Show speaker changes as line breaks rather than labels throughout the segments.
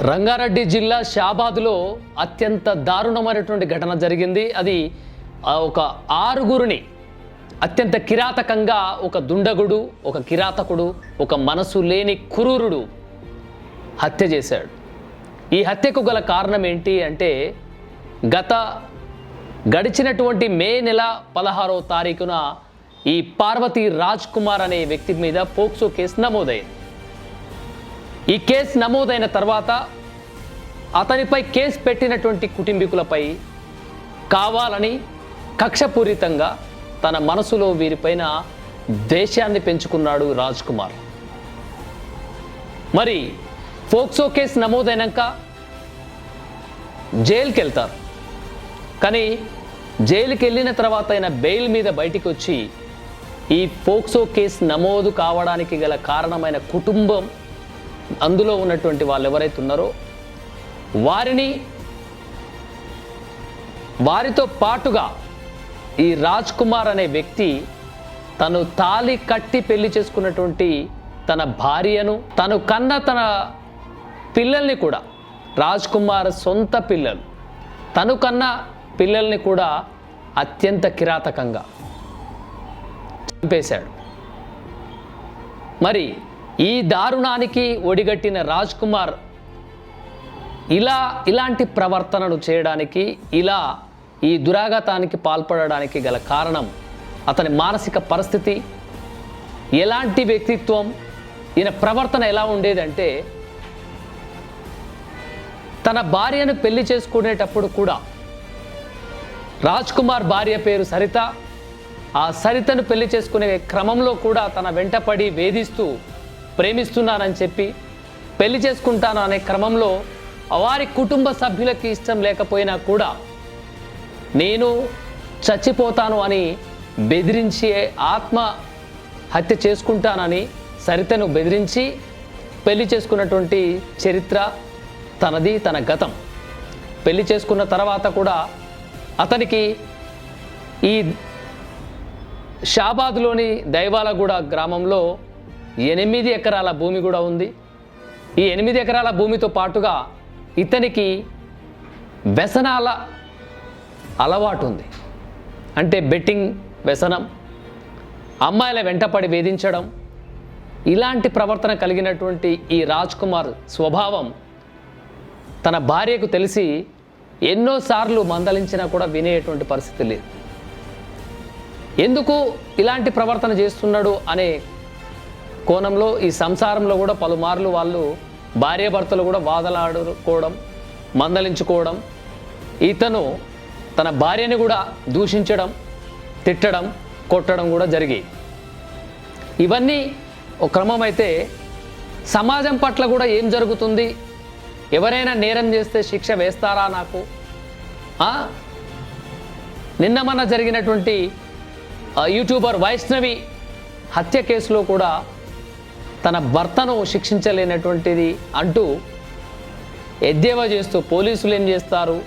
రంగారెడ్డి జిల్లా షాబాద్లో అత్యంత దారుణమైనటువంటి ఘటన జరిగింది. అది ఒక ఆరుగురిని అత్యంత కిరాతకంగా ఒక దుండగుడు, ఒక కిరాతకుడు, ఒక మనసు లేని క్రూరుడు హత్య చేశాడు. ఈ హత్యకు గల కారణం ఏంటి అంటే గడిచినటువంటి మే నెల 16వ తారీఖున ఈ పార్వతి రాజ్ కుమార్ అనే వ్యక్తి మీద పోక్సో కేసు నమోదైంది. ఈ కేసు నమోదైన తర్వాత అతనిపై కేసు పెట్టినటువంటి కుటుంబీకులపై కావాలని కక్షపూరితంగా తన మనసులో వీరిపైన ద్వేషాన్ని పెంచుకున్నాడు రాజ్ కుమార్. మరి పోక్సో కేసు నమోదైనాక జైలుకి వెళ్తారు. కానీ జైలుకి వెళ్ళిన తర్వాత ఆయన బెయిల్ మీద బయటికి వచ్చి ఈ పోక్సో కేసు నమోదు కావడానికి గల కారణమైన కుటుంబం, అందులో ఉన్నటువంటి వాళ్ళు ఎవరైతే ఉన్నారో వారితో పాటుగా ఈ రాజ్ కుమార్ అనే వ్యక్తి తను తాళి కట్టి పెళ్లి చేసుకున్నటువంటి తన భార్యను, తను కన్న తన పిల్లల్ని కూడా, రాజ్ కుమార్ సొంత పిల్లలు, తను కన్న పిల్లల్ని కూడా అత్యంత కిరాతకంగా చంపేశాడు. మరి ఈ దారుణానికి ఒడిగట్టిన రాజ్ కుమార్ ఇలాంటి ప్రవర్తనను చేయడానికి, ఈ దురాఘాతానికి పాల్పడడానికి గల కారణం అతని మానసిక పరిస్థితి, ఎలాంటి వ్యక్తిత్వం, ఈయన ప్రవర్తన ఎలా ఉండేదంటే తన భార్యను పెళ్లి చేసుకునేటప్పుడు కూడా రాజ్ కుమార్ భార్య పేరు సరిత. ఆ సరితను పెళ్లి చేసుకునే క్రమంలో కూడా తన వెంటపడి వేధిస్తూ ప్రేమిస్తున్నానని చెప్పి పెళ్లి చేసుకుంటాను అనే క్రమంలో వారి కుటుంబ సభ్యులకి ఇష్టం లేకపోయినా కూడా నేను చచ్చిపోతాను అని బెదిరించి ఆత్మ హత్య చేసుకుంటానని సరితను బెదిరించి పెళ్లి చేసుకున్నటువంటి చరిత్ర తనది, తన గతం. పెళ్లి చేసుకున్న తర్వాత కూడా అతనికి ఈ షాబాద్లోని దైవాలగూడ గ్రామంలో 8 ఎకరాల భూమి కూడా ఉంది. ఈ 8 ఎకరాల భూమితో పాటుగా ఇతనికి వ్యసనాల అలవాటు ఉంది. అంటే బెట్టింగ్ వ్యసనం, అమ్మాయిల వెంటపడి వేధించడం, ఇలాంటి ప్రవర్తన కలిగినటువంటి ఈ రాజ్ కుమార్ స్వభావం తన భార్యకు తెలిసి ఎన్నోసార్లు మందలించినా కూడా వినేటువంటి పరిస్థితి లేదు. ఎందుకు ఇలాంటి ప్రవర్తన చేస్తున్నాడు అనే కోణంలో ఈ సంసారంలో కూడా పలుమార్లు వాళ్ళు భార్యాభర్తలు కూడా వాదలాడుకోవడం, మందలించుకోవడం, ఇతను తన భార్యని కూడా దూషించడం, తిట్టడం, కొట్టడం కూడా జరిగాయి. ఇవన్నీ ఒక క్రమం అయితే సమాజం పట్ల కూడా ఏం జరుగుతుంది, ఎవరైనా నేరం చేస్తే శిక్ష వేస్తారా నాకు? నిన్న మొన్న జరిగినటువంటి యూట్యూబర్ వైష్ణవి హత్య కేసులో కూడా తన భర్తను శిక్షించలేనటువంటిది అంటూ ఎద్దేవా చేస్తూ పోలీసులు ఏం చేస్తారు,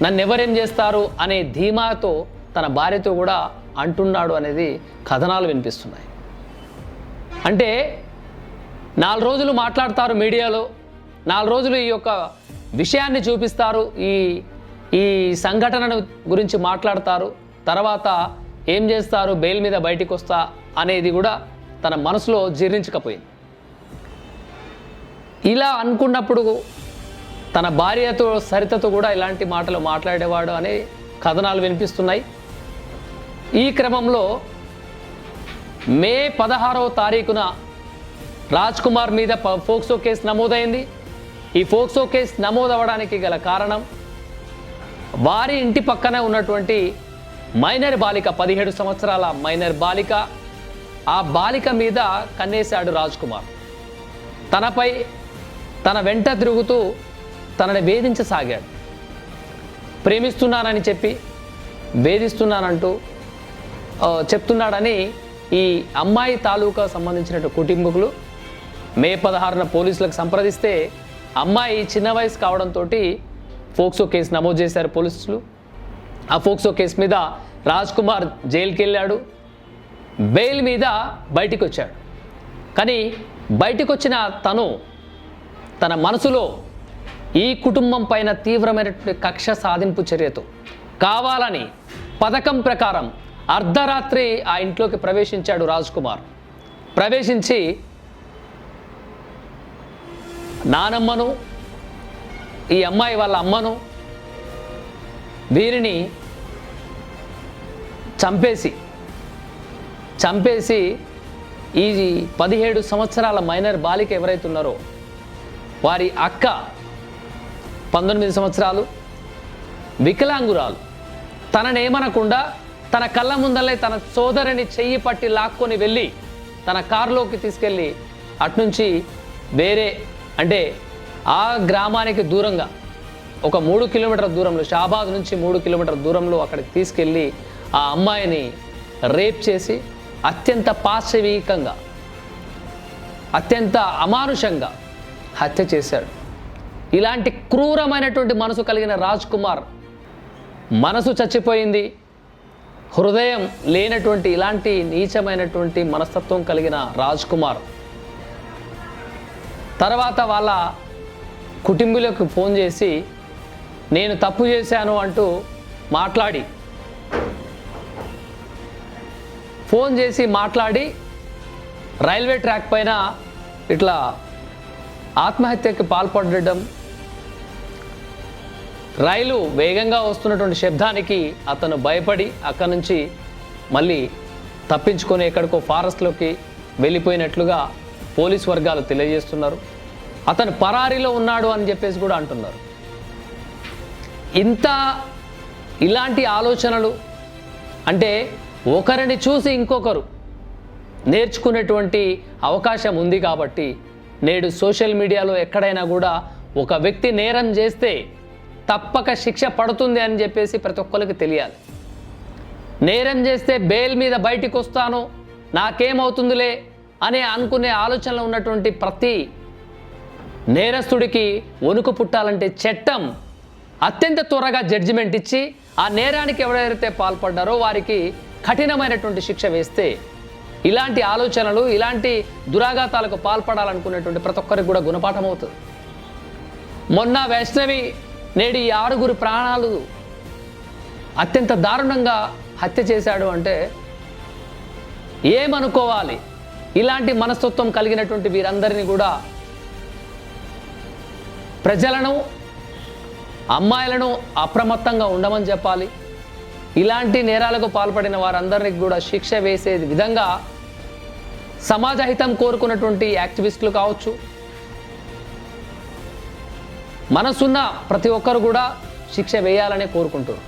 నన్ను ఎవరేం చేస్తారు అనే ధీమాతో తన భార్యతో కూడా అంటున్నాడు అనేది కథనాలు వినిపిస్తున్నాయి. అంటే 4 రోజులు మాట్లాడతారు మీడియాలో, 4 రోజులు ఈ యొక్క విషయాన్ని చూపిస్తారు, ఈ సంఘటనను గురించి మాట్లాడతారు, తర్వాత ఏం చేస్తారు, బెయిల్ మీద బయటికి వస్తా అనేది కూడా తన మనసులో జీర్ణించకపోయింది. ఇలా అనుకున్నప్పుడు తన భార్యతో సరితతో కూడా ఇలాంటి మాటలు మాట్లాడేవాడు అనే కథనాలు వినిపిస్తున్నాయి. ఈ క్రమంలో మే 16వ తారీఖున రాజ్ కుమార్ మీద పోక్సో కేసు నమోదైంది. ఈ పోక్సో కేసు నమోదవడానికి గల కారణం వారి ఇంటి పక్కనే ఉన్నటువంటి మైనర్ బాలిక, 17 సంవత్సరాల మైనర్ బాలిక, ఆ బాలిక మీద కన్నేశాడు రాజ్ కుమార్. తన వెంట తిరుగుతూ తనని వేధించసాగాడు. ప్రేమిస్తున్నానని చెప్పి వేధిస్తున్నానంటూ చెప్తున్నాడని ఈ అమ్మాయి తాలూకా సంబంధించిన కుటుంబీకులు మే 16న పోలీసులకు సంప్రదిస్తే అమ్మాయి చిన్న వయసు కావడంతో పోక్సో కేసు నమోదు చేశారు పోలీసులు. ఆ పోక్సో కేసు మీద రాజ్ కుమార్ జైలుకి వెళ్ళాడు, బెయిల్ మీద బయటికి వచ్చాడు. కానీ బయటికి వచ్చిన తన మనసులో ఈ కుటుంబం పైన తీవ్రమైనటువంటి కక్ష సాధింపు చర్యతో కావాలని పథకం ప్రకారం అర్ధరాత్రి ఆ ఇంట్లోకి ప్రవేశించాడు రాజ్ కుమార్. ప్రవేశించి నానమ్మను, ఈ అమ్మాయి వాళ్ళ అమ్మను, వీరిని చంపేసి ఈ 17 సంవత్సరాల మైనర్ బాలిక ఎవరైతే ఉన్నారో వారి అక్క 19 సంవత్సరాలు వికలాంగురాలు, తననేమనకుండా తన కళ్ళ ముందలే తన సోదరిని చెయ్యి పట్టి లాక్కొని వెళ్ళి తన కారులోకి తీసుకెళ్ళి అట్నుంచి వేరే అంటే ఆ గ్రామానికి దూరంగా ఒక 3 కిలోమీటర్ల దూరంలో, షాబాద్ నుంచి 3 కిలోమీటర్ల దూరంలో అక్కడికి తీసుకెళ్ళి ఆ అమ్మాయిని రేప్ చేసి అత్యంత పాశవికంగా, అత్యంత అమానుషంగా హత్య చేశాడు. ఇలాంటి క్రూరమైనటువంటి మనసు కలిగిన రాజ్ కుమార్ మనసు చచ్చిపోయింది, హృదయం లేనటువంటి ఇలాంటి నీచమైనటువంటి మనస్తత్వం కలిగిన రాజ్ కుమార్ తర్వాత వాళ్ళ కుటుంబీలకు ఫోన్ చేసి నేను తప్పు చేశాను అంటూ మాట్లాడి రైల్వే ట్రాక్ పైన ఇట్లా ఆత్మహత్యకి పాల్పడడం, రైలు వేగంగా వస్తున్నటువంటి శబ్దానికి అతను భయపడి అక్కడి నుంచి మళ్ళీ తప్పించుకొని ఎక్కడికో ఫారెస్ట్లోకి వెళ్ళిపోయినట్లుగా పోలీస్ వర్గాలు తెలియజేస్తున్నారు. అతను పరారీలో ఉన్నాడు అని చెప్పేసి కూడా అంటున్నారు. ఇలాంటి ఆలోచనలు అంటే ఒకరిని చూసి ఇంకొకరు నేర్చుకునేటువంటి అవకాశం ఉంది కాబట్టి నేడు సోషల్ మీడియాలో ఎక్కడైనా కూడా ఒక వ్యక్తి నేరం చేస్తే తప్పక శిక్ష పడుతుంది అని చెప్పేసి ప్రతి ఒక్కరికి తెలియాలి. నేరం చేస్తే బెయిల్ మీద బయటికి వస్తాను, నాకేమవుతుందిలే అని అనుకునే ఆలోచనలో ఉన్నటువంటి ప్రతి నేరస్తుడికి వణుకు పుట్టాలంటే చట్టం అత్యంత త్వరగా జడ్జిమెంట్ ఇచ్చి ఆ నేరానికి ఎవరైతే పాల్పడ్డారో వారికి కఠినమైనటువంటి శిక్ష వేస్తే ఇలాంటి ఆలోచనలు, ఇలాంటి దురాఘాతాలకు పాల్పడాలనుకునేటువంటి ప్రతి ఒక్కరికి కూడా గుణపాఠం అవుతుంది. మొన్న వైష్ణవి నేడు ఈ 6 ప్రాణాలు అత్యంత దారుణంగా హత్య చేశాడు అంటే ఏమనుకోవాలి? ఇలాంటి మనస్తత్వం కలిగినటువంటి వీరందరినీ కూడా ప్రజలను, అమ్మాయిలను అప్రమత్తంగా ఉండమని చెప్పాలి. ఇలాంటి నేరాలకు పాల్పడిన వారందరికీ కూడా శిక్ష వేసే విధంగా సమాజ హితం కోరుకున్నటువంటి యాక్టివిస్టులు కావచ్చు, మనసున్న ప్రతి ఒక్కరు కూడా శిక్ష వేయాలని కోరుకుంటారు.